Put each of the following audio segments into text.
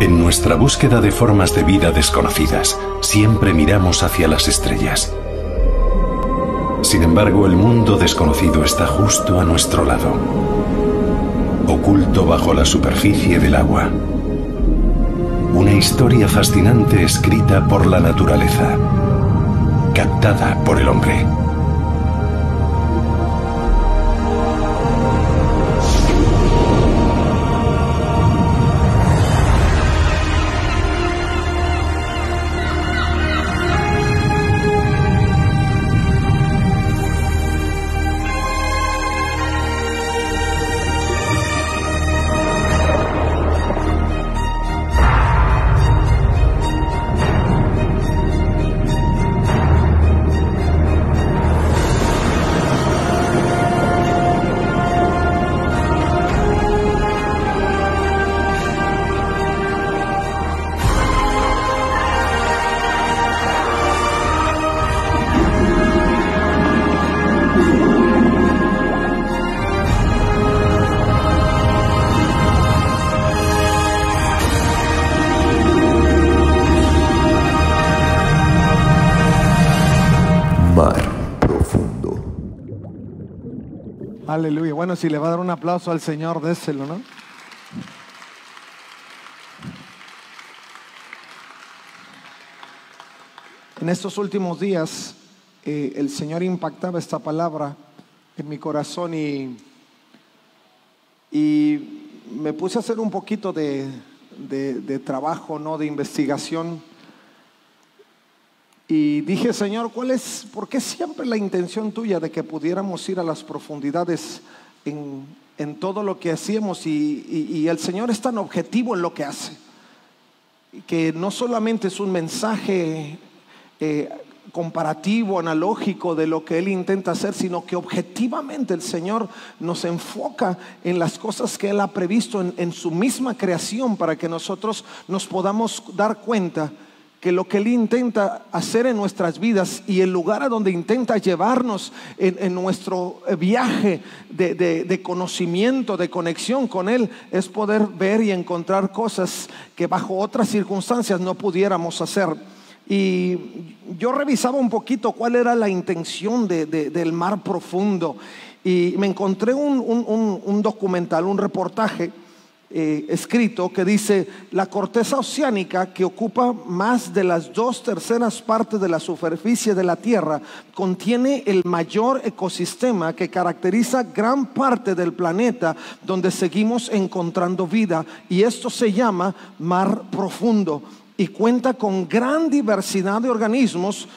En nuestra búsqueda de formas de vida desconocidas, siempre miramos hacia las estrellas. Sin embargo, el mundo desconocido está justo a nuestro lado, oculto bajo la superficie del agua. Una historia fascinante escrita por la naturaleza, captada por el hombre. Aleluya. Bueno, si le va a dar un aplauso al Señor, déselo, ¿no? En estos últimos días, el Señor impactaba esta palabra en mi corazón y me puse a hacer un poquito de trabajo, ¿no? De investigación. Y dije, Señor, ¿por qué siempre la intención tuya de que pudiéramos ir a las profundidades en todo lo que hacíamos? Y el Señor es tan objetivo en lo que hace, que no solamente es un mensaje comparativo, analógico de lo que Él intenta hacer, sino que objetivamente el Señor nos enfoca en las cosas que Él ha previsto en su misma creación, para que nosotros nos podamos dar cuenta que lo que Él intenta hacer en nuestras vidas y el lugar a donde intenta llevarnos en nuestro viaje de conocimiento, de conexión con Él, es poder ver y encontrar cosas que bajo otras circunstancias no pudiéramos hacer. Y yo revisaba un poquito cuál era la intención del mar profundo, y me encontré un documental, un reportaje escrito que dice: la corteza oceánica, que ocupa más de las 2/3 partes de la superficie de la Tierra, contiene el mayor ecosistema que caracteriza gran parte del planeta donde seguimos encontrando vida, y esto se llama mar profundo, y cuenta con gran diversidad de organismos.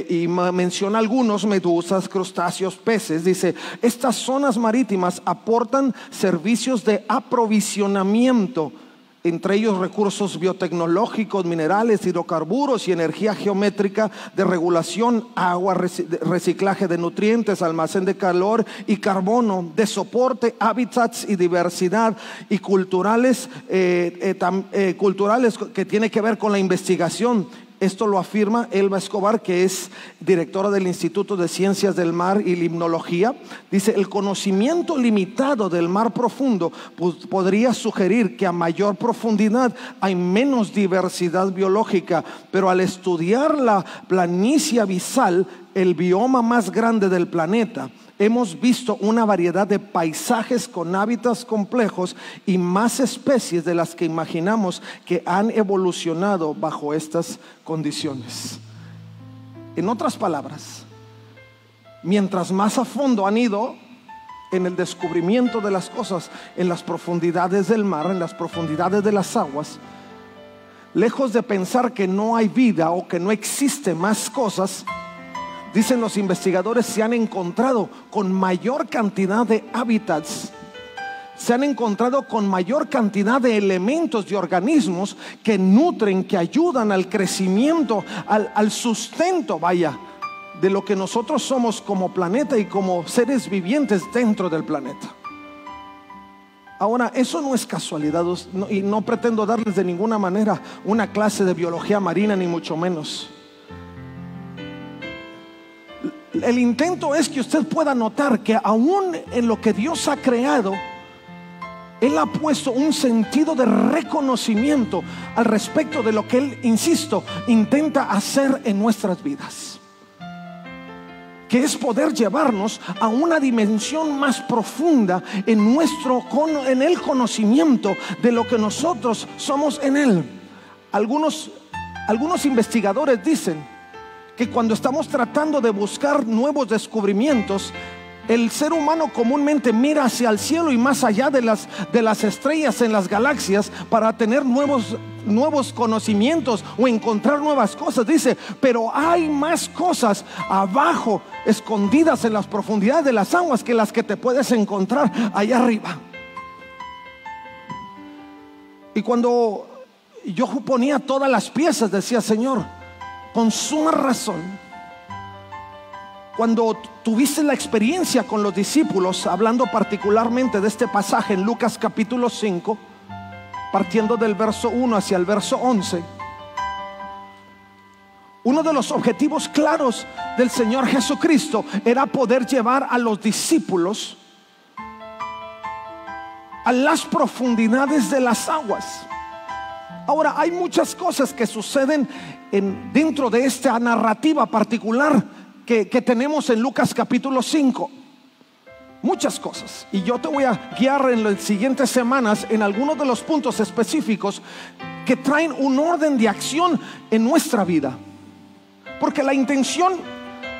Y menciona algunos: medusas, crustáceos, peces. Dice: estas zonas marítimas aportan servicios de aprovisionamiento, entre ellos recursos biotecnológicos, minerales, hidrocarburos y energía geométrica, de regulación, agua, reciclaje de nutrientes, almacén de calor y carbono, de soporte, hábitats y diversidad, y culturales, culturales que tiene que ver con la investigación. Esto lo afirma Elba Escobar, que es directora del Instituto de Ciencias del Mar y Limnología. Dice: el conocimiento limitado del mar profundo podría sugerir que a mayor profundidad hay menos diversidad biológica, pero al estudiar la planicie abisal, el bioma más grande del planeta, hemos visto una variedad de paisajes con hábitats complejos y más especies de las que imaginamos que han evolucionado bajo estas condiciones. En otras palabras, mientras más a fondo han ido en el descubrimiento de las cosas en las profundidades del mar, en las profundidades de las aguas, lejos de pensar que no hay vida o que no existe más cosas, dicen los investigadores, se han encontrado con mayor cantidad de hábitats, se han encontrado con mayor cantidad de elementos y organismos que nutren, que ayudan al crecimiento, al sustento, de lo que nosotros somos como planeta y como seres vivientes dentro del planeta. Ahora, eso no es casualidad, y no pretendo darles de ninguna manera una clase de biología marina, ni mucho menos. El intento es que usted pueda notar que aún en lo que Dios ha creado, Él ha puesto un sentido de reconocimiento al respecto de lo que Él, insisto, intenta hacer en nuestras vidas, que es poder llevarnos a una dimensión más profunda en el conocimiento de lo que nosotros somos en Él. Algunos investigadores dicen que cuando estamos tratando de buscar nuevos descubrimientos, el ser humano comúnmente mira hacia el cielo y más allá de las estrellas en las galaxias para tener nuevos conocimientos o encontrar nuevas cosas. Dice, pero hay más cosas abajo, escondidas en las profundidades de las aguas, que las que te puedes encontrar allá arriba. Y cuando yo ponía todas las piezas, decía, Señor, con suma razón, cuando tuviste la experiencia con los discípulos, hablando particularmente de este pasaje en Lucas capítulo 5, partiendo del verso 1 hacia el verso 11, uno de los objetivos claros del Señor Jesucristo era poder llevar a los discípulos a las profundidades de las aguas. Ahora, hay muchas cosas que suceden dentro de esta narrativa particular que tenemos en Lucas capítulo 5. Muchas cosas. Y yo te voy a guiar en las siguientes semanas en algunos de los puntos específicos que traen un orden de acción en nuestra vida. Porque la intención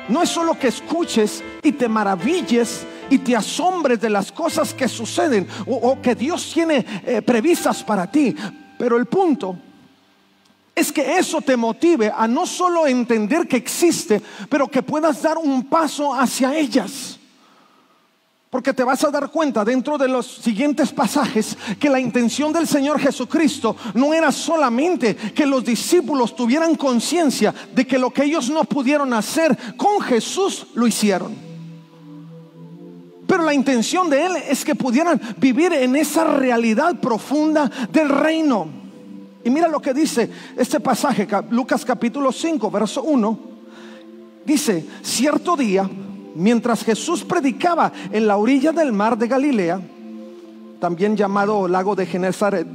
no es solo que escuches y te maravilles y te asombres de las cosas que suceden o que Dios tiene previstas para ti. Pero el punto es que eso te motive a no solo entender que existe, pero que puedas dar un paso hacia ellas. Porque te vas a dar cuenta dentro de los siguientes pasajes que la intención del Señor Jesucristo no era solamente que los discípulos tuvieran conciencia de que lo que ellos no pudieron hacer con Jesús lo hicieron, pero la intención de Él es que pudieran vivir en esa realidad profunda del reino. Y mira lo que dice este pasaje, Lucas capítulo 5, verso 1. Dice, cierto día, mientras Jesús predicaba en la orilla del mar de Galilea, también llamado lago de Genezaret,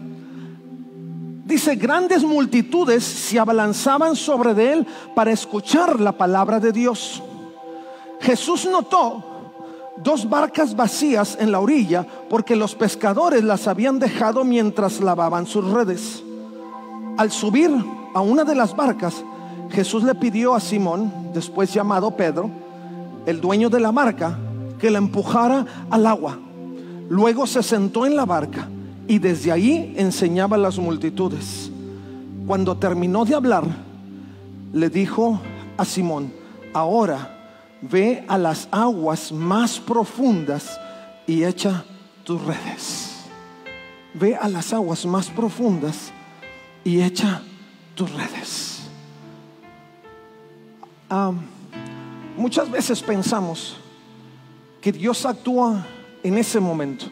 dice, grandes multitudes se abalanzaban sobre de él para escuchar la palabra de Dios. Jesús notó 2 barcas vacías en la orilla, porque los pescadores las habían dejado mientras lavaban sus redes. Al subir a una de las barcas, Jesús le pidió a Simón, después llamado Pedro, el dueño de la barca, que la empujara al agua. Luego se sentó en la barca y desde ahí enseñaba a las multitudes. Cuando terminó de hablar, le dijo a Simón, ahora ve a las aguas más profundas y echa tus redes. Ve a las aguas más profundas y echa tus redes. Muchas veces pensamos que Dios actúa en ese momento,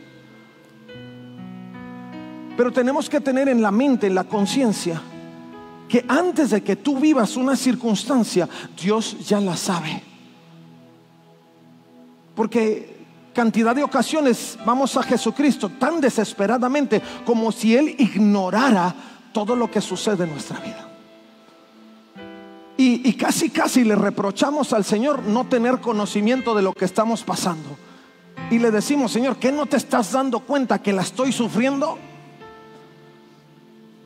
pero tenemos que tener en la mente, en la conciencia, que antes de que tú vivas una circunstancia, Dios ya la sabe. Porque cantidad de ocasiones vamos a Jesucristo tan desesperadamente como si Él ignorara todo lo que sucede en nuestra vida. Y casi le reprochamos al Señor no tener conocimiento de lo que estamos pasando. Y le decimos, Señor, ¿qué no te estás dando cuenta que la estoy sufriendo?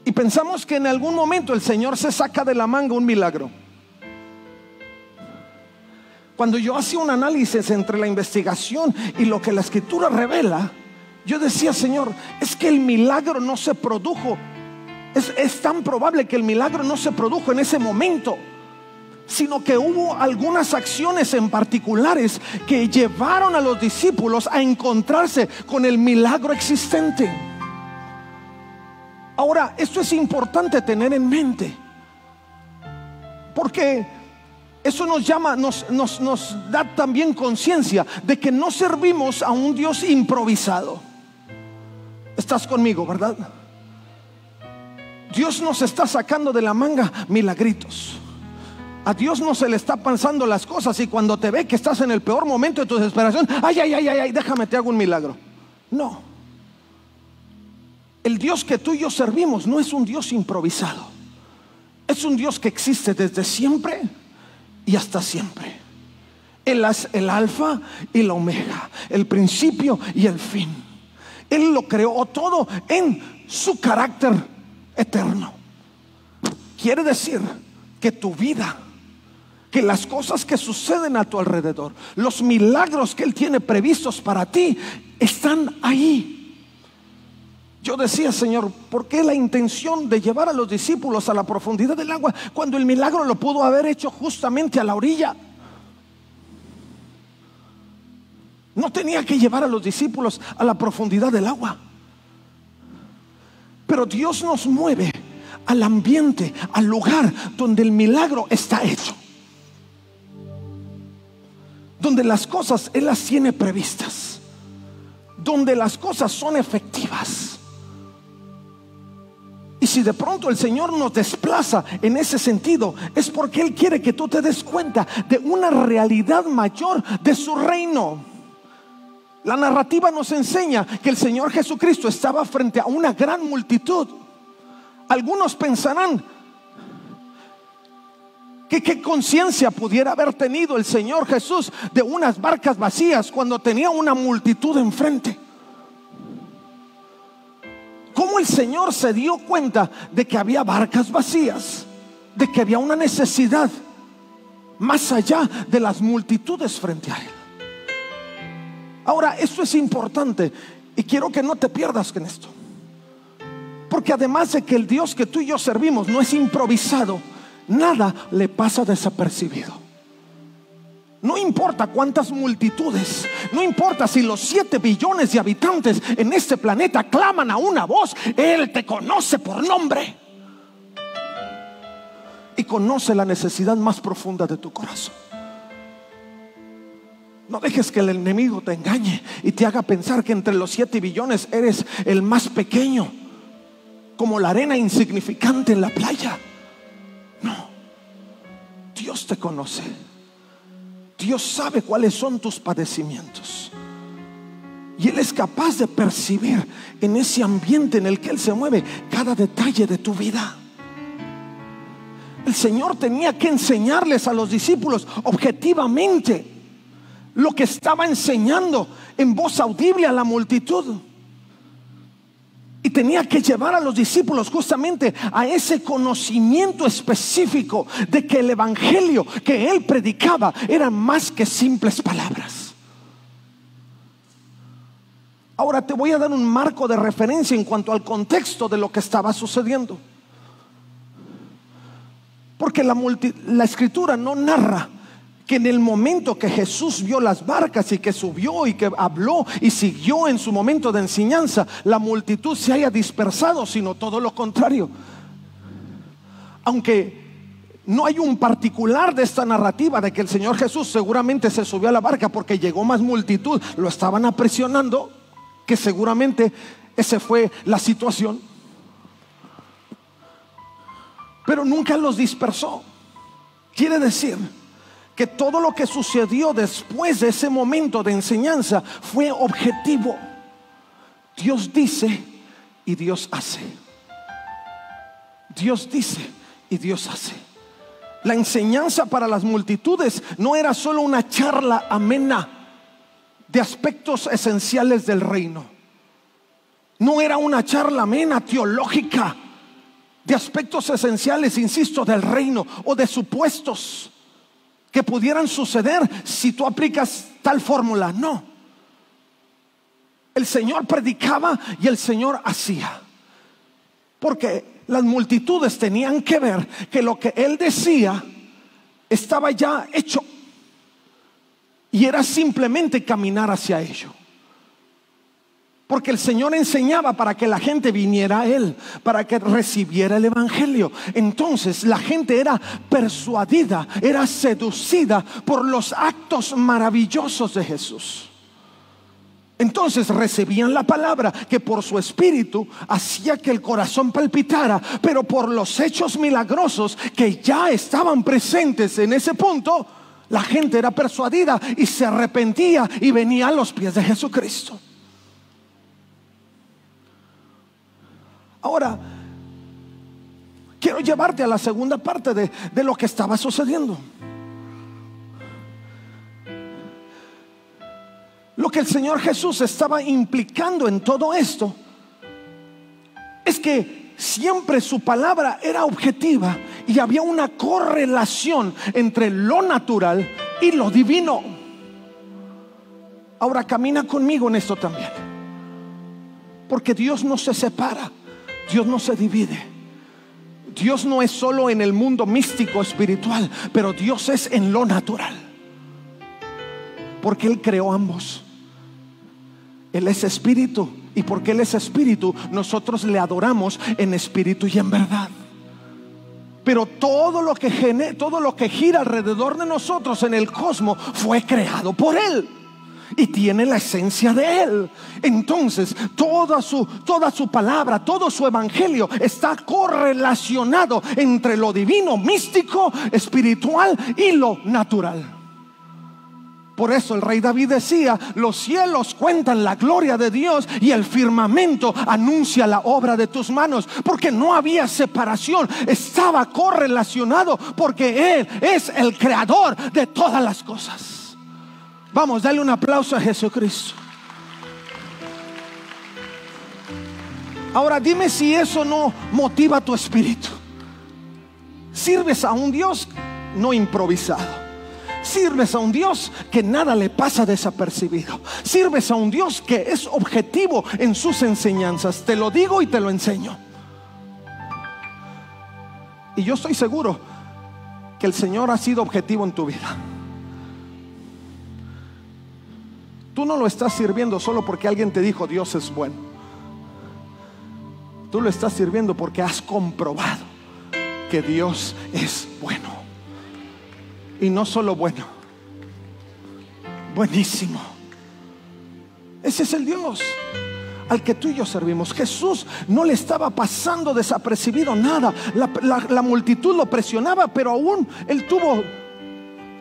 Y pensamos que en algún momento el Señor se saca de la manga un milagro. Cuando yo hacía un análisis entre la investigación y lo que la Escritura revela, yo decía, Señor, es que el milagro no se produjo. Es tan probable que el milagro no se produjo en ese momento, sino que hubo algunas acciones en particulares que llevaron a los discípulos a encontrarse con el milagro existente. Ahora, esto es importante tener en mente, porque eso nos da también conciencia de que no servimos a un Dios improvisado. ¿Estás conmigo, verdad? Dios nos está sacando de la manga milagritos. A Dios no se le está pasando las cosas y cuando te ve que estás en el peor momento de tu desesperación, ay, déjame te hago un milagro. No. El Dios que tú y yo servimos no es un Dios improvisado. Es un Dios que existe desde siempre y hasta siempre. Él es el alfa y la omega, el principio y el fin. Él lo creó todo en su carácter eterno. Quiere decir que tu vida, que las cosas que suceden a tu alrededor, los milagros que Él tiene previstos para ti, están ahí. Yo decía, Señor, ¿por qué la intención de llevar a los discípulos a la profundidad del agua cuando el milagro lo pudo haber hecho justamente a la orilla? No tenía que llevar a los discípulos a la profundidad del agua. Pero Dios nos mueve al ambiente, al lugar donde el milagro está hecho, donde las cosas Él las tiene previstas, donde las cosas son efectivas. Y si de pronto el Señor nos desplaza en ese sentido, es porque Él quiere que tú te des cuenta de una realidad mayor de su reino. La narrativa nos enseña que el Señor Jesucristo estaba frente a una gran multitud. Algunos pensarán que qué conciencia pudiera haber tenido el Señor Jesús de unas barcas vacías cuando tenía una multitud enfrente. ¿Cómo el Señor se dio cuenta de que había barcas vacías? De que había una necesidad más allá de las multitudes frente a Él. Ahora, esto es importante y quiero que no te pierdas en esto, porque además de que el Dios que tú y yo servimos no es improvisado, nada le pasa desapercibido. No importa cuántas multitudes, no importa si los 7 billones de habitantes en este planeta claman a una voz, Él te conoce por nombre y conoce la necesidad más profunda de tu corazón. No dejes que el enemigo te engañe y te haga pensar que entre los 7 billones eres el más pequeño, como la arena insignificante en la playa. No, Dios te conoce. Dios sabe cuáles son tus padecimientos y Él es capaz de percibir en ese ambiente en el que Él se mueve cada detalle de tu vida. El Señor tenía que enseñarles a los discípulos objetivamente lo que estaba enseñando en voz audible a la multitud. Y tenía que llevar a los discípulos justamente a ese conocimiento específico de que el evangelio que Él predicaba era más que simples palabras. Ahora te voy a dar un marco de referencia en cuanto al contexto de lo que estaba sucediendo, porque la escritura no narra que en el momento que Jesús vio las barcas y que subió y que habló y siguió en su momento de enseñanza, la multitud se haya dispersado, sino todo lo contrario. Aunque no hay un particular de esta narrativa de que el Señor Jesús seguramente se subió a la barca porque llegó más multitud, lo estaban aprisionando, que seguramente esa fue la situación, pero nunca los dispersó. Quiere decir que todo lo que sucedió después de ese momento de enseñanza fue objetivo. Dios dice y Dios hace. Dios dice y Dios hace. La enseñanza para las multitudes no era solo una charla amena de aspectos esenciales del reino. No era una charla amena teológica de aspectos esenciales, insisto, del reino o de supuestos que pudieran suceder si tú aplicas tal fórmula. No, el Señor predicaba y el Señor hacía, porque las multitudes tenían que ver que lo que Él decía estaba ya hecho y era simplemente caminar hacia ello. Porque el Señor enseñaba para que la gente viniera a Él, para que recibiera el evangelio. Entonces la gente era persuadida, era seducida por los actos maravillosos de Jesús. Entonces recibían la palabra que por su espíritu hacía que el corazón palpitara, pero por los hechos milagrosos que ya estaban presentes en ese punto, la gente era persuadida y se arrepentía y venía a los pies de Jesucristo. Ahora, quiero llevarte a la segunda parte de lo que estaba sucediendo. Lo que el Señor Jesús estaba implicando en todo esto es que siempre su palabra era objetiva y había una correlación entre lo natural y lo divino. Ahora camina conmigo en esto también, porque Dios no se separa, Dios no se divide. Dios no es solo en el mundo místico espiritual, pero Dios es en lo natural, porque Él creó ambos. Él es espíritu, y porque Él es espíritu, nosotros le adoramos en espíritu y en verdad. Pero todo lo que gira alrededor de nosotros en el cosmos fue creado por Él y tiene la esencia de Él. Entonces toda su palabra, todo su evangelio está correlacionado entre lo divino, místico, espiritual y lo natural. Por eso el rey David decía: los cielos cuentan la gloria de Dios y el firmamento anuncia la obra de tus manos. Porque no había separación, estaba correlacionado, porque Él es el creador de todas las cosas. Vamos, dale un aplauso a Jesucristo. Ahora dime si eso no motiva tu espíritu. Sirves a un Dios no improvisado. Sirves a un Dios que nada le pasa desapercibido. Sirves a un Dios que es objetivo en sus enseñanzas. Te lo digo y te lo enseño. Y yo estoy seguro que el Señor ha sido objetivo en tu vida. Tú no lo estás sirviendo solo porque alguien te dijo Dios es bueno. Tú lo estás sirviendo porque has comprobado que Dios es bueno. Y no solo bueno, buenísimo. Ese es el Dios al que tú y yo servimos. Jesús no le estaba pasando desapercibido nada. La multitud lo presionaba, pero aún Él tuvo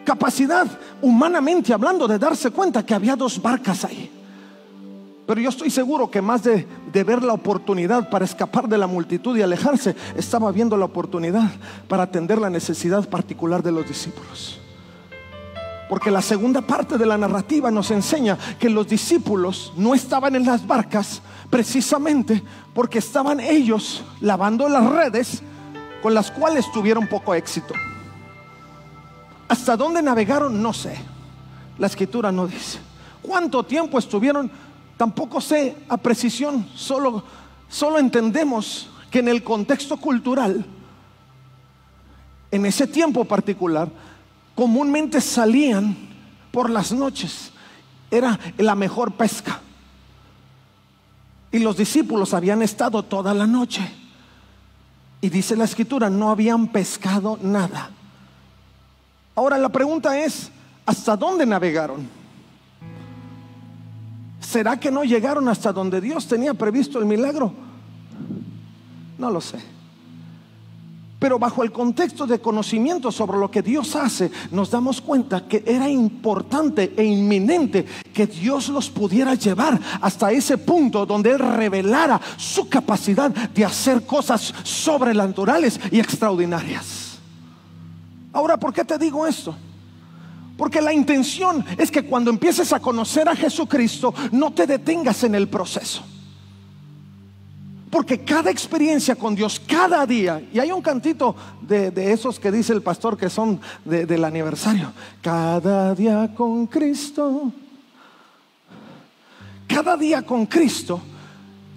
capacidad, humanamente hablando, de darse cuenta que había dos barcas ahí. Pero yo estoy seguro que más de ver la oportunidad para escapar de la multitud y alejarse, estaba viendo la oportunidad para atender la necesidad particular de los discípulos. Porque la segunda parte de la narrativa nos enseña que los discípulos no estaban en las barcas precisamente porque estaban ellos lavando las redes, con las cuales tuvieron poco éxito. ¿Hasta dónde navegaron? No sé. La escritura no dice. ¿Cuánto tiempo estuvieron? Tampoco sé a precisión. Solo entendemos que en el contexto cultural, en ese tiempo particular, comúnmente salían por las noches. Era la mejor pesca. Y los discípulos habían estado toda la noche. Y dice la escritura, no habían pescado nada. Ahora la pregunta es, ¿hasta dónde navegaron? ¿Será que no llegaron hasta donde Dios tenía previsto el milagro? No lo sé. Pero bajo el contexto de conocimiento sobre lo que Dios hace, nos damos cuenta que era importante e inminente que Dios los pudiera llevar hasta ese punto donde Él revelara su capacidad de hacer cosas sobrenaturales y extraordinarias. Ahora, ¿por qué te digo esto? Porque la intención es que cuando empieces a conocer a Jesucristo, no te detengas en el proceso. Porque cada experiencia con Dios, cada día, y hay un cantito de esos que dice el pastor que son del aniversario: cada día con Cristo. Cada día con Cristo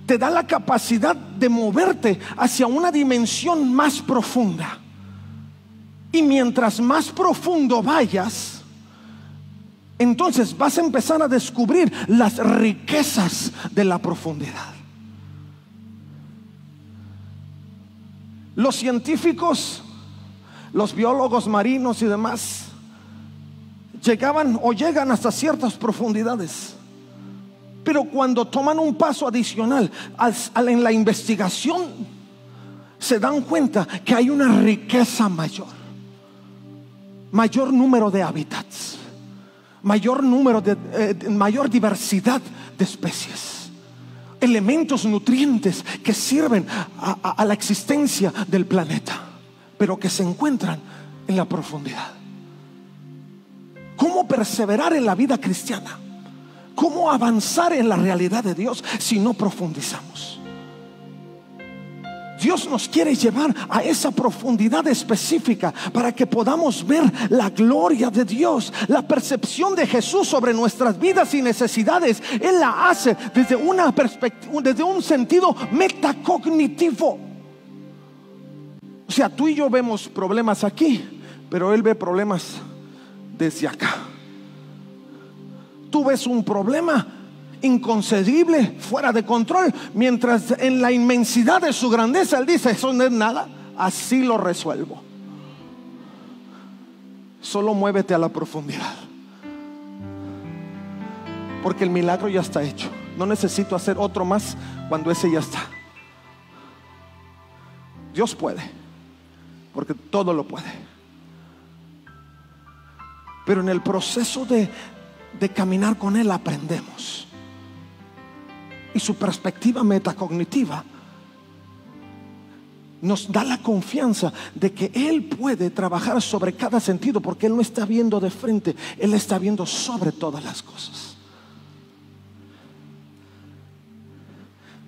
te da la capacidad de moverte hacia una dimensión más profunda. Y mientras más profundo vayas, entonces vas a empezar a descubrir las riquezas de la profundidad. Los científicos, los biólogos marinos y demás llegaban o llegan hasta ciertas profundidades, pero cuando toman un paso adicional en la investigación, se dan cuenta que hay una riqueza mayor, mayor número de hábitats, mayor diversidad de especies. elementos nutrientes que sirven a la existencia del planeta, pero que se encuentran en la profundidad. ¿Cómo perseverar en la vida cristiana? ¿Cómo avanzar en la realidad de Dios si no profundizamos? Dios nos quiere llevar a esa profundidad específica para que podamos ver la gloria de Dios. La percepción de Jesús sobre nuestras vidas y necesidades, Él la hace desde una perspectiva, desde un sentido metacognitivo. O sea, tú y yo vemos problemas aquí, pero Él ve problemas desde acá. Tú ves un problema inconcebible, fuera de control, mientras en la inmensidad de su grandeza Él dice: eso no es nada, así lo resuelvo. Solo muévete a la profundidad, porque el milagro ya está hecho. No necesito hacer otro más cuando ese ya está. Dios puede, porque todo lo puede. Pero en el proceso de caminar con Él aprendemos. Y su perspectiva metacognitiva nos da la confianza de que Él puede trabajar sobre cada sentido, porque Él no está viendo de frente, Él está viendo sobre todas las cosas.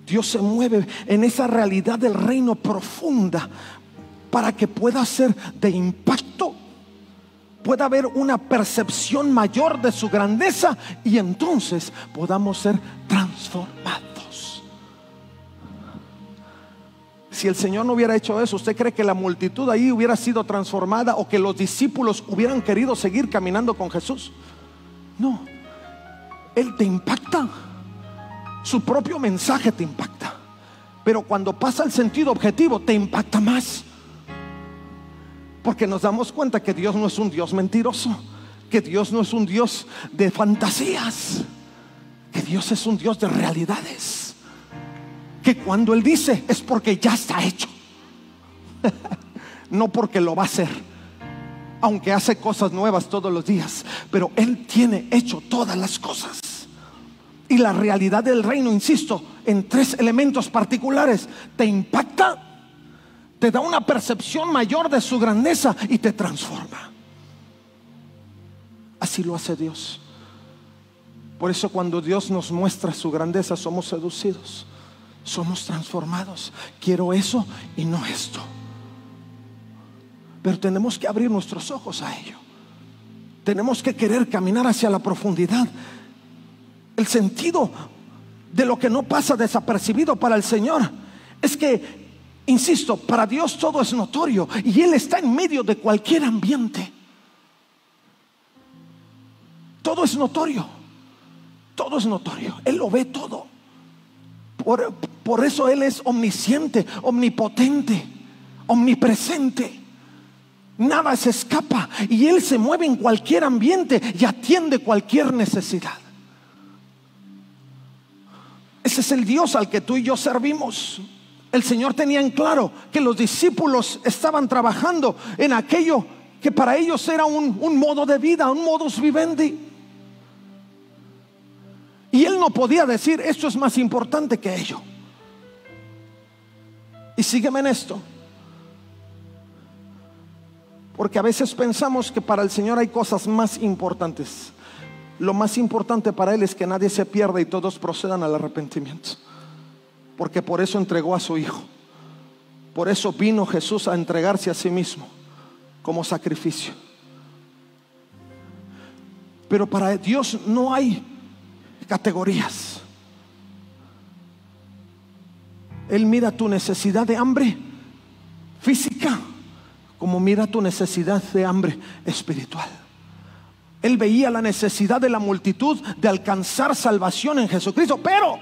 Dios se mueve en esa realidad del reino profunda para que pueda ser de impacto, pueda haber una percepción mayor de su grandeza, y entonces podamos ser transformados. Si el Señor no hubiera hecho eso, ¿usted cree que la multitud ahí hubiera sido transformada, o que los discípulos hubieran querido seguir caminando con Jesús? No. Él te impacta, su propio mensaje te impacta, pero cuando pasa el sentido objetivo te impacta más, porque nos damos cuenta que Dios no es un Dios mentiroso, que Dios no es un Dios de fantasías, que Dios es un Dios de realidades, que cuando Él dice es porque ya está hecho, no porque lo va a hacer, aunque hace cosas nuevas todos los días, pero Él tiene hecho todas las cosas. Y la realidad del reino, insisto, en tres elementos particulares: te impacta, te da una percepción mayor de su grandeza y te transforma. Así lo hace Dios. Por eso cuando Dios nos muestra su grandeza, somos seducidos, somos transformados. Quiero eso y no esto. Pero tenemos que abrir nuestros ojos a ello. Tenemos que querer caminar hacia la profundidad. El sentido de lo que no pasa desapercibido para el Señor es que, insisto, para Dios todo es notorio, y Él está en medio de cualquier ambiente. Todo es notorio, todo es notorio. Él lo ve todo. Por eso Él es omnisciente, omnipotente, omnipresente. Nada se escapa, y Él se mueve en cualquier ambiente y atiende cualquier necesidad. Ese es el Dios al que tú y yo servimos. El Señor tenía en claro que los discípulos estaban trabajando en aquello que para ellos era un modo de vida, un modus vivendi. Y Él no podía decir: esto es más importante que ello. Y sígueme en esto, porque a veces pensamos que para el Señor hay cosas más importantes. Lo más importante para Él es que nadie se pierda y todos procedan al arrepentimiento, porque por eso entregó a su Hijo. Por eso vino Jesús a entregarse a sí mismo como sacrificio. Pero para Dios no hay categorías. Él mira tu necesidad de hambre física como mira tu necesidad de hambre espiritual. Él veía la necesidad de la multitud de alcanzar salvación en Jesucristo, pero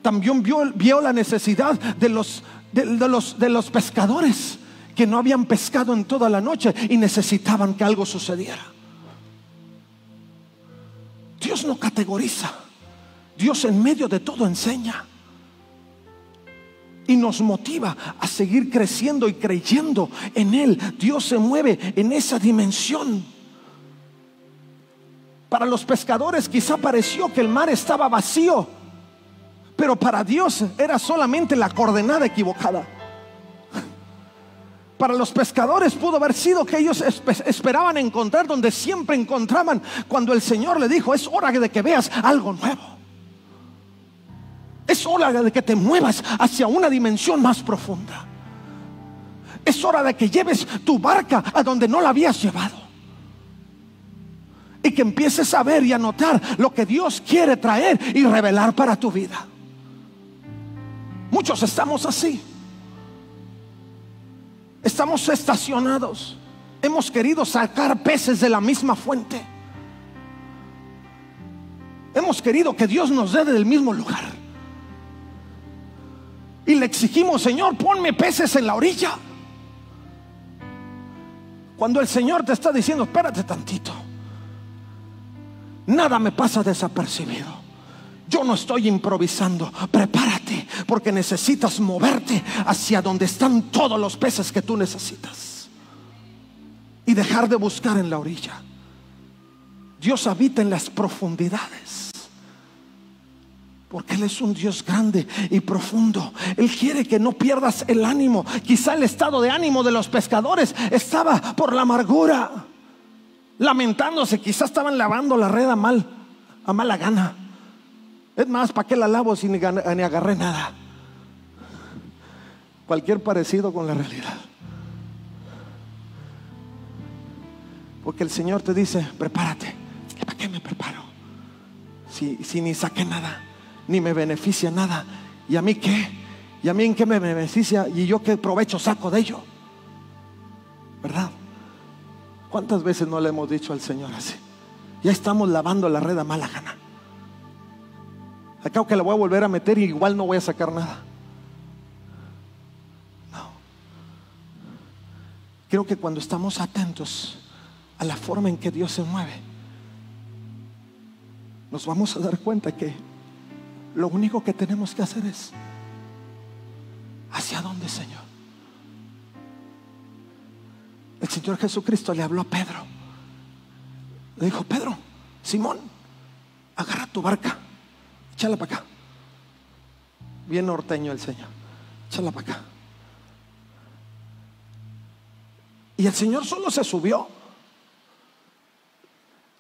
también vio la necesidad de los pescadores que no habían pescado en toda la noche y necesitaban que algo sucediera. Dios no categoriza. Dios en medio de todo enseña y nos motiva a seguir creciendo y creyendo en Él. Dios se mueve en esa dimensión. Para los pescadores quizá pareció que el mar estaba vacío, pero para Dios era solamente la coordenada equivocada. Para los pescadores pudo haber sido que ellos esperaban encontrar donde siempre encontraban, cuando el Señor le dijo: es hora de que veas algo nuevo, es hora de que te muevas hacia una dimensión más profunda, es hora de que lleves tu barca a donde no la habías llevado, y que empieces a ver y a notar lo que Dios quiere traer y revelar para tu vida. Muchos estamos así. Estamos estacionados. Hemos querido sacar peces de la misma fuente. Hemos querido que Dios nos dé del mismo lugar. Y le exigimos: Señor, ponme peces en la orilla. Cuando el Señor te está diciendo: espérate tantito. Nada me pasa desapercibido. Yo no estoy improvisando. Prepárate, porque necesitas moverte hacia donde están todos los peces que tú necesitas, y dejar de buscar en la orilla. Dios habita en las profundidades, porque Él es un Dios grande y profundo. Él quiere que no pierdas el ánimo. Quizá el estado de ánimo de los pescadores estaba por la amargura, lamentándose. Quizá estaban lavando la red a mala gana. Es más, ¿para qué la lavo si ni agarré nada? Cualquier parecido con la realidad. Porque el Señor te dice: prepárate. ¿Para qué me preparo? Si ni saqué nada, ni me beneficia nada. ¿Y a mí qué? ¿Y a mí en qué me beneficia? ¿Y yo qué provecho saco de ello? ¿Verdad? ¿Cuántas veces no le hemos dicho al Señor así? Ya estamos lavando la red a mala gana. Acabo que la voy a volver a meter y igual no voy a sacar nada. No. Creo que cuando estamos atentos a la forma en que Dios se mueve, nos vamos a dar cuenta que lo único que tenemos que hacer es: ¿hacia dónde, Señor? El Señor Jesucristo le habló a Pedro. Le dijo: Pedro, Simón, agarra tu barca, échala para acá. Bien norteño el Señor. Échala para acá. Y el Señor solo se subió.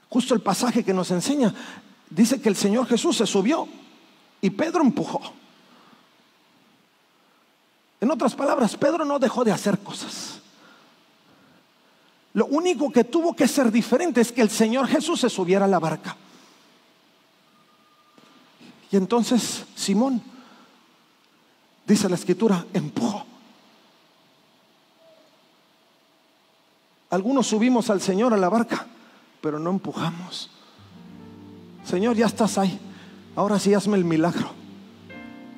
Justo el pasaje que nos enseña dice que el Señor Jesús se subió y Pedro empujó. En otras palabras, Pedro no dejó de hacer cosas. Lo único que tuvo que ser diferente es que el Señor Jesús se subiera a la barca. Y entonces Simón, dice la Escritura, empujó. Algunos subimos al Señor a la barca, pero no empujamos. Señor, ya estás ahí, ahora sí hazme el milagro.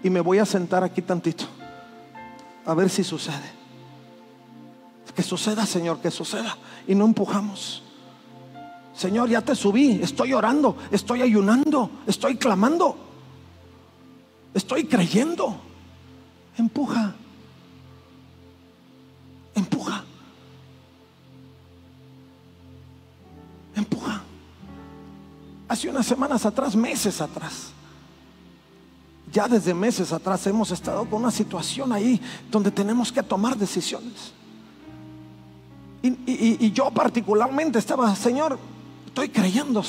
Y me voy a sentar aquí tantito, a ver si sucede. Que suceda, Señor, que suceda. Y no empujamos. Señor, ya te subí, estoy orando, estoy ayunando, estoy clamando, estoy creyendo. Empuja. Empuja. Empuja. Hace unas semanas atrás, meses atrás, ya desde meses atrás hemos estado con una situación ahí donde tenemos que tomar decisiones. Y yo particularmente estaba: Señor, estoy creyendo.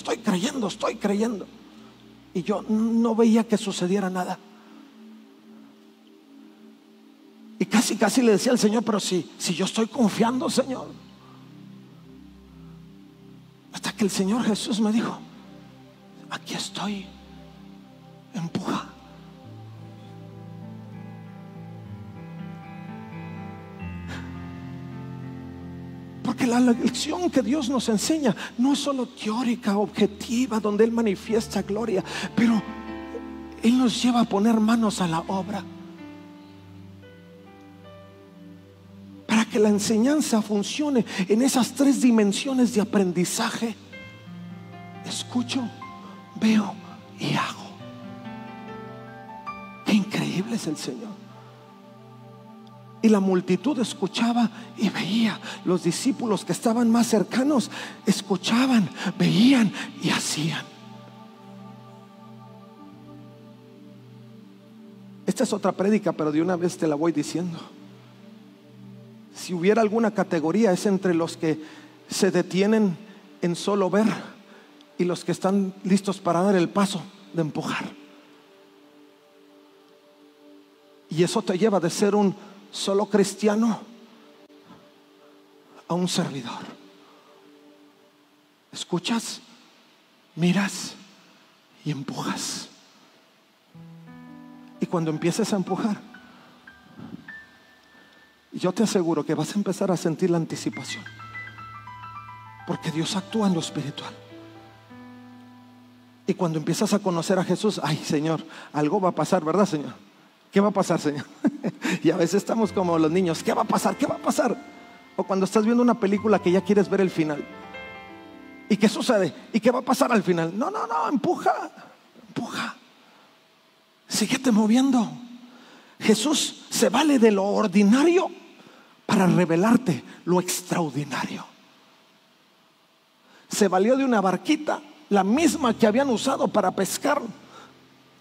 Y yo no veía que sucediera nada. Y casi le decía al Señor: pero si yo estoy confiando, Señor. Hasta que el Señor Jesús me dijo: aquí estoy, empuja. Porque la lección que Dios nos enseña no es solo teórica, objetiva, donde Él manifiesta gloria, pero Él nos lleva a poner manos a la obra. Para que la enseñanza funcione en esas tres dimensiones de aprendizaje: escucho, veo y hago. Qué increíble es el Señor. Y la multitud escuchaba y veía. Los discípulos que estaban más cercanos escuchaban, veían y hacían. Esta es otra prédica, pero de una vez te la voy diciendo. Si hubiera alguna categoría, es entre los que se detienen en solo ver y los que están listos para dar el paso de empujar. Y eso te lleva de ser un solo cristiano a un servidor. Escuchas, miras y empujas. Y cuando empieces a empujar, yo te aseguro que vas a empezar a sentir la anticipación, porque Dios actúa en lo espiritual. Y cuando empiezas a conocer a Jesús, ay, Señor, algo va a pasar, ¿verdad, Señor? ¿Qué va a pasar, Señor? Y a veces estamos como los niños, ¿qué va a pasar? ¿Qué va a pasar? O cuando estás viendo una película que ya quieres ver el final. ¿Y qué sucede? ¿Y qué va a pasar al final? No, empuja. Síguete moviendo. Jesús se vale de lo ordinario para revelarte lo extraordinario. Se valió de una barquita, la misma que habían usado para pescar,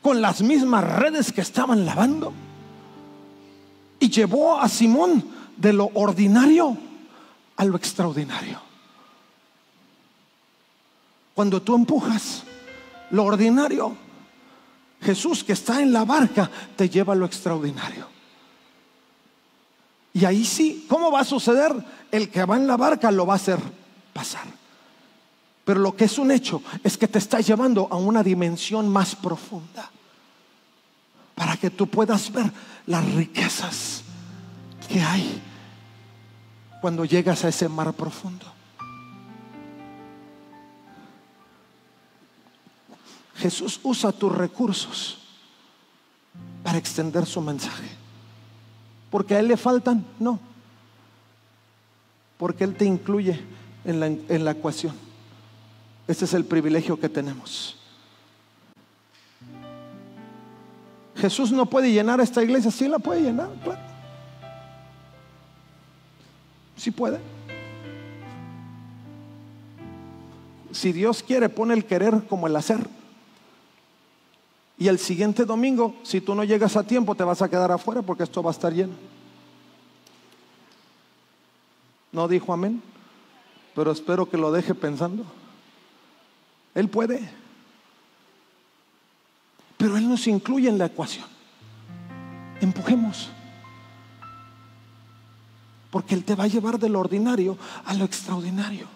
con las mismas redes que estaban lavando, y llevó a Simón de lo ordinario a lo extraordinario. Cuando tú empujas lo ordinario, Jesús, que está en la barca, te lleva a lo extraordinario. Y ahí sí, ¿cómo va a suceder? El que va en la barca lo va a hacer pasar. Pero lo que es un hecho es que te está llevando a una dimensión más profunda, para que tú puedas ver las riquezas que hay cuando llegas a ese mar profundo. Jesús usa tus recursos para extender su mensaje. ¿Porque a Él le faltan? No. Porque Él te incluye en la ecuación. Ese es el privilegio que tenemos. Jesús no puede llenar esta iglesia. Sí la puede llenar, claro. Sí puede. Si Dios quiere, pone el querer como el hacer. Y el siguiente domingo, si tú no llegas a tiempo, te vas a quedar afuera, porque esto va a estar lleno. No dijo amén, pero espero que lo deje pensando. Él puede, pero Él nos incluye en la ecuación. Empujemos, porque Él te va a llevar de lo ordinario a lo extraordinario.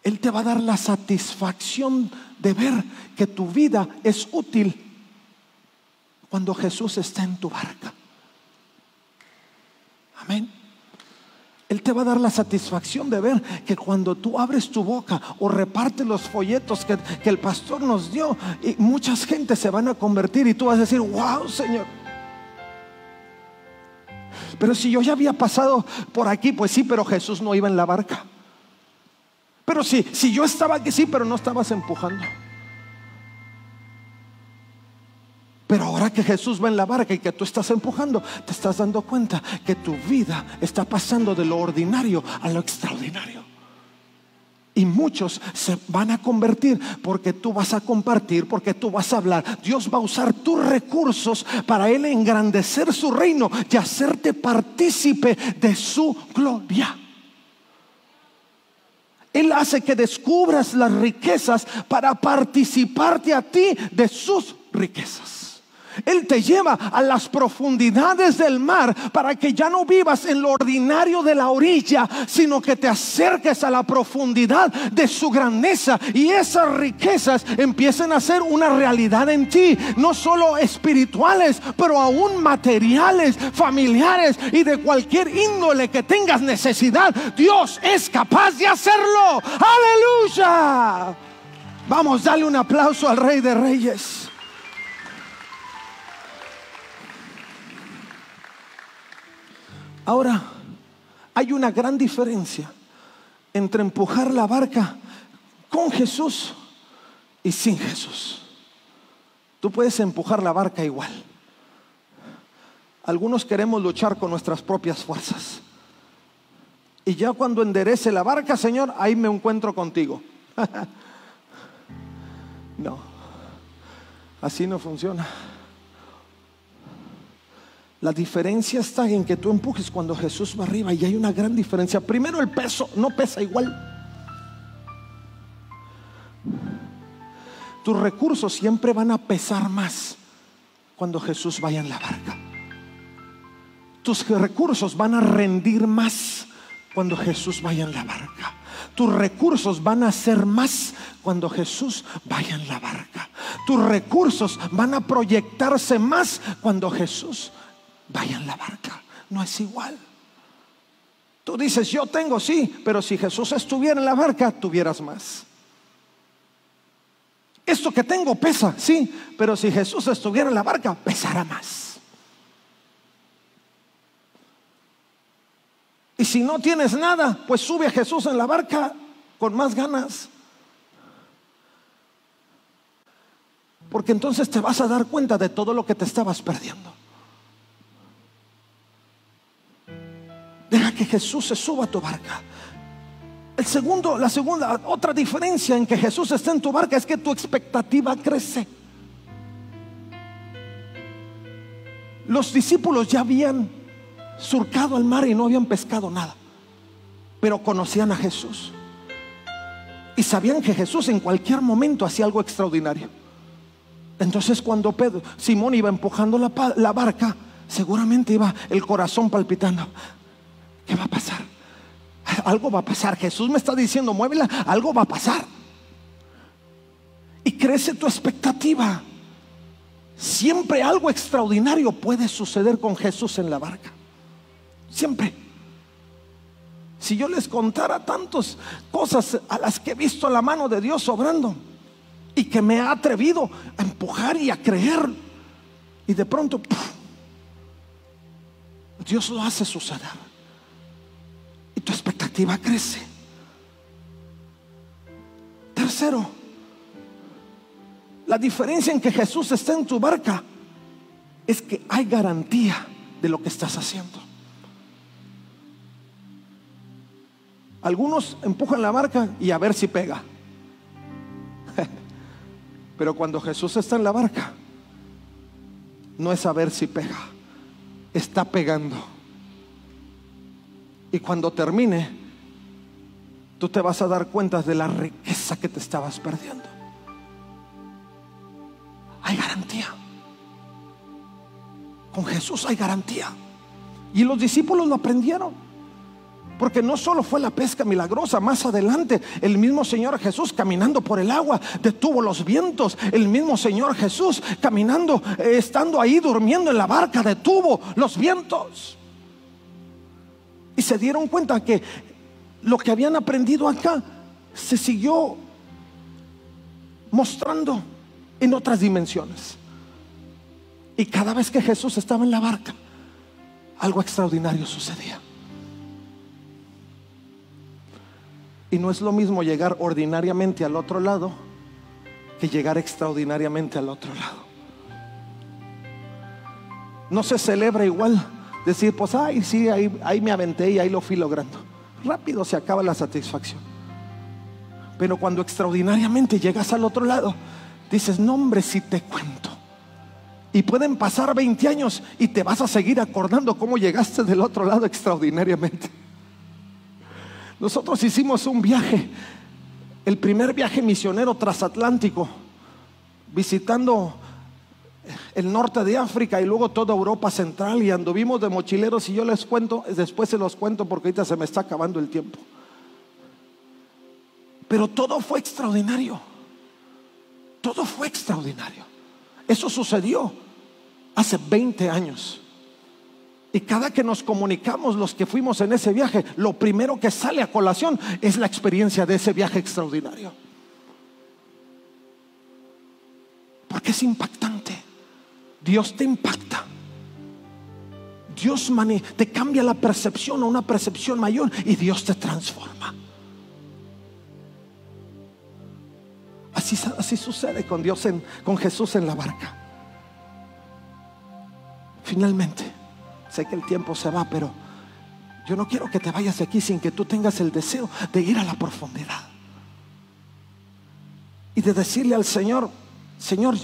Él te va a dar la satisfacción de ver que tu vida es útil cuando Jesús está en tu barca. Amén. Él te va a dar la satisfacción de ver que cuando tú abres tu boca o repartes los folletos que el pastor nos dio, y muchas gentes se van a convertir, y tú vas a decir: wow, Señor. Pero si yo ya había pasado por aquí, pues sí, pero Jesús no iba en la barca. Pero si yo estaba aquí, sí, pero no estabas empujando. Pero ahora que Jesús va en la barca y que tú estás empujando, te estás dando cuenta que tu vida está pasando de lo ordinario a lo extraordinario. Y muchos se van a convertir porque tú vas a compartir, porque tú vas a hablar. Dios va a usar tus recursos para Él engrandecer su reino y hacerte partícipe de su gloria. Él hace que descubras las riquezas para participarte a ti de sus riquezas. Él te lleva a las profundidades del mar para que ya no vivas en lo ordinario de la orilla, sino que te acerques a la profundidad de su grandeza, y esas riquezas empiecen a ser una realidad en ti, no solo espirituales, pero aún materiales, familiares y de cualquier índole que tengas necesidad. Dios es capaz de hacerlo. ¡Aleluya! Vamos, dale un aplauso al Rey de Reyes. Ahora, hay una gran diferencia entre empujar la barca con Jesús y sin Jesús. Tú puedes empujar la barca igual. Algunos queremos luchar con nuestras propias fuerzas. Y ya cuando enderece la barca, Señor, ahí me encuentro contigo. No, así no funciona. La diferencia está en que tú empujes cuando Jesús va arriba, y hay una gran diferencia. Primero, el peso no pesa igual. Tus recursos siempre van a pesar más cuando Jesús vaya en la barca. Tus recursos van a rendir más cuando Jesús vaya en la barca. Tus recursos van a ser más cuando Jesús vaya en la barca. Tus recursos van a proyectarse más cuando Jesús vaya en la barca. No es igual. Tú dices, yo tengo, sí, pero si Jesús estuviera en la barca, tuvieras más. Esto que tengo pesa, sí, pero si Jesús estuviera en la barca, pesará más. Y si no tienes nada, pues sube a Jesús en la barca con más ganas. Porque entonces te vas a dar cuenta de todo lo que te estabas perdiendo. Deja que Jesús se suba a tu barca. La segunda, otra diferencia en que Jesús está en tu barca es que tu expectativa crece. Los discípulos ya habían surcado el mar y no habían pescado nada, pero conocían a Jesús y sabían que Jesús en cualquier momento hacía algo extraordinario. Entonces cuando Simón iba empujando la barca, seguramente iba el corazón palpitando. ¿Qué va a pasar? Algo va a pasar. Jesús me está diciendo, muévela, algo va a pasar. Y crece tu expectativa. Siempre algo extraordinario puede suceder con Jesús en la barca. Siempre. Si yo les contara tantas cosas a las que he visto la mano de Dios obrando y que me ha atrevido a empujar y a creer, y de pronto Dios lo hace suceder y tu expectativa crece. Tercero, la diferencia en que Jesús está en tu barca es que hay garantía de lo que estás haciendo. Algunos empujan la barca y a ver si pega. Pero cuando Jesús está en la barca, no es a ver si pega, está pegando. Y cuando termine, tú te vas a dar cuenta de la riqueza que te estabas perdiendo. Hay garantía. Con Jesús hay garantía. Y los discípulos lo aprendieron. Porque no solo fue la pesca milagrosa, más adelante el mismo Señor Jesús caminando por el agua detuvo los vientos. El mismo Señor Jesús caminando, estando ahí durmiendo en la barca, detuvo los vientos. Y se dieron cuenta que lo que habían aprendido acá se siguió mostrando en otras dimensiones. Y cada vez que Jesús estaba en la barca, algo extraordinario sucedía. Y no es lo mismo llegar ordinariamente al otro lado que llegar extraordinariamente al otro lado. No se celebra igual decir, pues ay, sí, ahí me aventé y ahí lo fui logrando. Rápido se acaba la satisfacción. Pero cuando extraordinariamente llegas al otro lado, dices, no hombre, si te cuento. Y pueden pasar 20 años y te vas a seguir acordando cómo llegaste del otro lado extraordinariamente. Nosotros hicimos un viaje, el primer viaje misionero transatlántico, visitando el norte de África y luego toda Europa central, y anduvimos de mochileros. Y yo les cuento, después se los cuento porque ahorita se me está acabando el tiempo. Pero todo fue extraordinario. Todo fue extraordinario. Eso sucedió hace 20 años. Y cada que nos comunicamos los que fuimos en ese viaje, lo primero que sale a colación es la experiencia de ese viaje extraordinario. Porque es impactante. Dios te impacta. Dios te cambia la percepción a una percepción mayor y Dios te transforma. Así sucede con Dios, con Jesús en la barca. Finalmente, sé que el tiempo se va, pero yo no quiero que te vayas de aquí sin que tú tengas el deseo de ir a la profundidad y de decirle al Señor: Señor,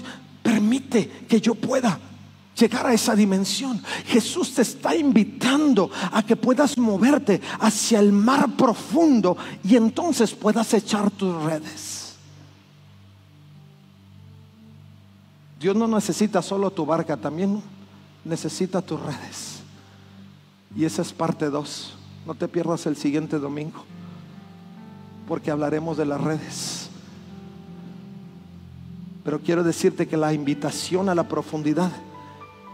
permite que yo pueda llegar a esa dimensión. Jesús te está invitando a que puedas moverte hacia el mar profundo y entonces puedas echar tus redes. Dios no necesita solo tu barca, también necesita tus redes. Y esa es parte 2. No te pierdas el siguiente domingo, porque hablaremos de las redes. Pero quiero decirte que la invitación a la profundidad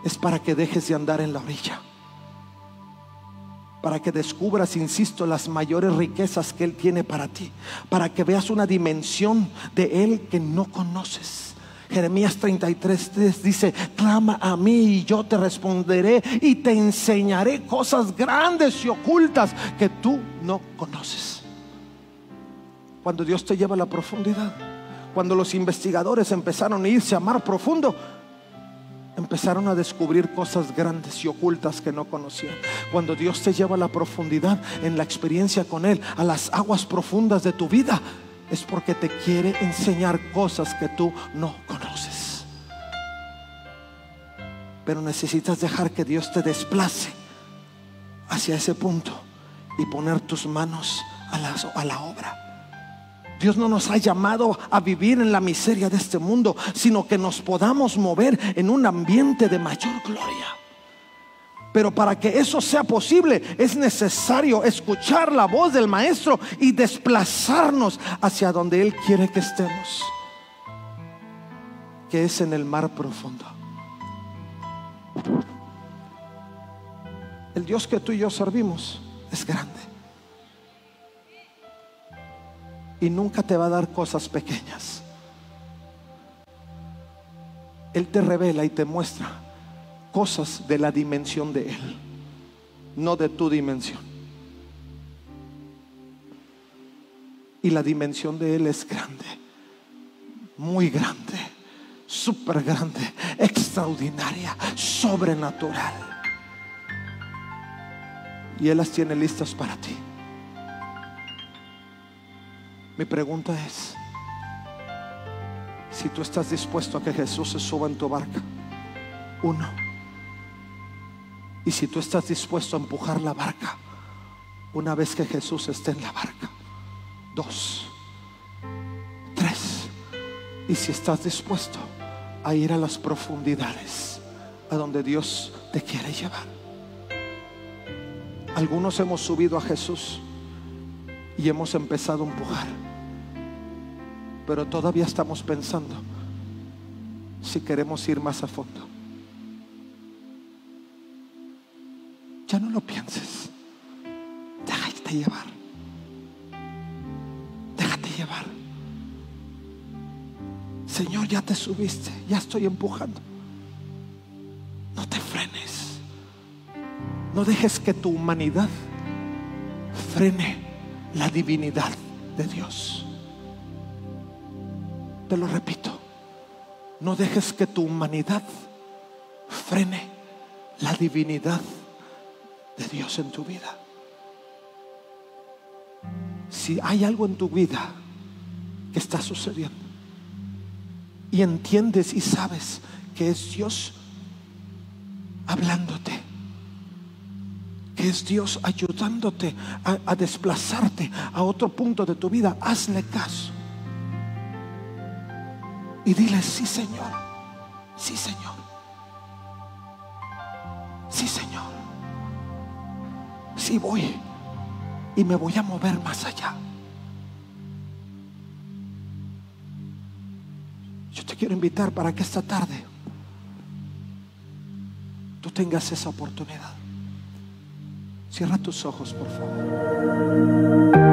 es para que dejes de andar en la orilla, para que descubras, insisto, las mayores riquezas que Él tiene para ti, para que veas una dimensión de Él que no conoces. Jeremías 33:3 dice: clama a mí y yo te responderé y te enseñaré cosas grandes y ocultas que tú no conoces. Cuando Dios te lleva a la profundidad, cuando los investigadores empezaron a irse a mar profundo, empezaron a descubrir cosas grandes y ocultas que no conocían. Cuando Dios te lleva a la profundidad en la experiencia con Él, a las aguas profundas de tu vida, es porque te quiere enseñar cosas que tú no conoces. Pero necesitas dejar que Dios te desplace hacia ese punto y poner tus manos a la obra. Dios no nos ha llamado a vivir en la miseria de este mundo, sino que nos podamos mover en un ambiente de mayor gloria. Pero para que eso sea posible es necesario escuchar la voz del Maestro y desplazarnos hacia donde Él quiere que estemos, que es en el mar profundo. El Dios que tú y yo servimos es grande y nunca te va a dar cosas pequeñas. Él te revela y te muestra cosas de la dimensión de Él, no de tu dimensión. Y la dimensión de Él es grande, muy grande, súper grande, extraordinaria, sobrenatural. Y Él las tiene listas para ti. Mi pregunta es: si tú estás dispuesto a que Jesús se suba en tu barca, 1. Y si tú estás dispuesto a empujar la barca una vez que Jesús esté en la barca, 2, 3. Y si estás dispuesto a ir a las profundidades, a donde Dios te quiere llevar. Algunos hemos subido a Jesús y hemos empezado a empujar, pero todavía estamos pensando si queremos ir más a fondo. Ya no lo pienses. Déjate llevar. Déjate llevar. Señor, ya te subiste, ya estoy empujando. No te frenes. No dejes que tu humanidad frene la divinidad de Dios. Te lo repito: no dejes que tu humanidad frene la divinidad de Dios en tu vida. Si hay algo en tu vida que está sucediendo y entiendes y sabes que es Dios hablándote, que es Dios ayudándote a desplazarte a otro punto de tu vida, hazle caso y dile: sí, Señor, sí, Señor, sí, Señor, sí voy y me voy a mover más allá. Yo te quiero invitar para que esta tarde tú tengas esa oportunidad. Cierra tus ojos, por favor.